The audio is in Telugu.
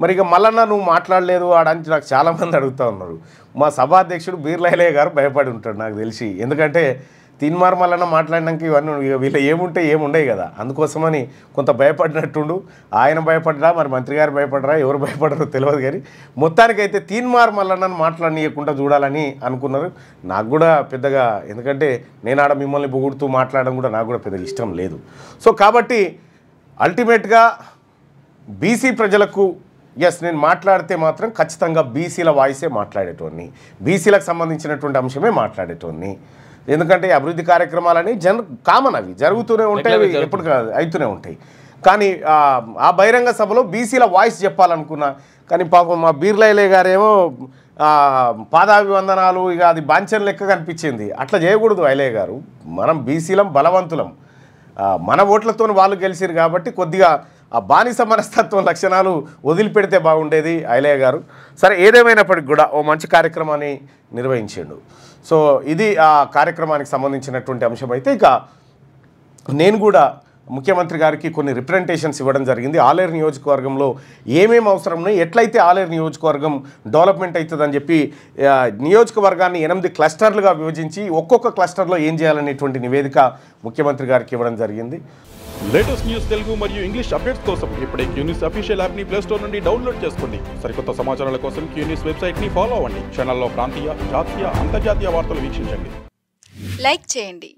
మరి ఇక మల్లన్న నువ్వు మాట్లాడలేదు ఆడని నాకు చాలామంది అడుగుతూ ఉన్నారు. మా సభాధ్యక్షుడు బీర్లైలయ్య గారు భయపడి ఉంటాడు నాకు తెలిసి. ఎందుకంటే తీన్మార్ మల్లన్న మాట్లాడినాక ఇవన్నీ వీళ్ళు ఏముంటే ఏముండవు కదా, అందుకోసమని కొంత భయపడినట్టుండు. ఆయన భయపడరా, మరి మంత్రి గారు భయపడరా, ఎవరు భయపడరో తెలియదు. కానీ మొత్తానికైతే తీన్మార్ మల్లన్నను మాట్లాడనీయకుండా చూడాలని అనుకున్నారు. నాకు కూడా పెద్దగా, ఎందుకంటే నేను ఆడ మిమ్మల్ని పొగుడుతూ మాట్లాడడం కూడా నాకు కూడా పెద్దగా ఇష్టం లేదు. సో కాబట్టి అల్టిమేట్గా బీసీ ప్రజలకు నేను మాట్లాడితే మాత్రం ఖచ్చితంగా బీసీల వాయిసే మాట్లాడేటోన్ని, బీసీలకు సంబంధించినటువంటి అంశమే మాట్లాడేటోన్ని. ఎందుకంటే అభివృద్ధి కార్యక్రమాలని కామన్, అవి జరుగుతూనే ఉంటాయి, అవి ఎప్పుడు అవుతూనే ఉంటాయి. కానీ ఆ బహిరంగ సభలో బీసీల వాయిస్ చెప్పాలనుకున్నా. కానీ పాపం మా బీర్లైలయ్య గారేమో పాదాభివందనాలు, ఇక అది బాంఛన్ లెక్క కనిపించింది. అట్లా చేయకూడదు ఐలయ్య గారు. మనం బీసీలం, బలవంతులం, మన ఓట్లతో వాళ్ళు గెలిచారు కాబట్టి కొద్దిగా ఆ బానిస మనస్తత్వం లక్షణాలు వదిలిపెడితే బాగుండేది ఐలయ్య గారు. సరే, ఏదేమైనప్పటికి కూడా ఓ మంచి కార్యక్రమాన్ని నిర్వహించాడు. సో ఇది ఆ కార్యక్రమానికి సంబంధించినటువంటి అంశం. అయితే ఇక నేను కూడా ముఖ్యమంత్రి గారికి కొన్ని రిప్రజెంటేషన్స్ ఇవ్వడం జరిగింది. ఆలేరు నియోజకవర్గంలో ఏమేమి అవసరం ఉన్నాయి, ఎట్లయితే ఆలేరు నియోజకవర్గం డెవలప్మెంట్ అవుతుందని చెప్పి నియోజకవర్గాన్ని 8 క్లస్టర్లుగా విభజించి ఒక్కొక్క క్లస్టర్లో ఏం చేయాలనేటువంటి నివేదిక ముఖ్యమంత్రి గారికి ఇవ్వడం జరిగింది. లేటెస్ట్ న్యూస్ తెలుగు మరియు ఇంగ్లీష్ అప్డేట్స్ కోసం ఇప్పుడే క్యూన్యూస్ అఫీషియల్ యాప్ని ప్లే స్టోర్ నుండి డౌన్లోడ్ చేసుకోండి. సరికొత్త సమాచారాల కోసం క్యూన్యూస్ వెబ్సైట్ని ఫాలో అవ్వండి. ఛానల్లో ప్రాంతీయ, జాతీయ, అంతర్జాతీయ వార్తలు వీక్షించండి. లైక్ చేయండి.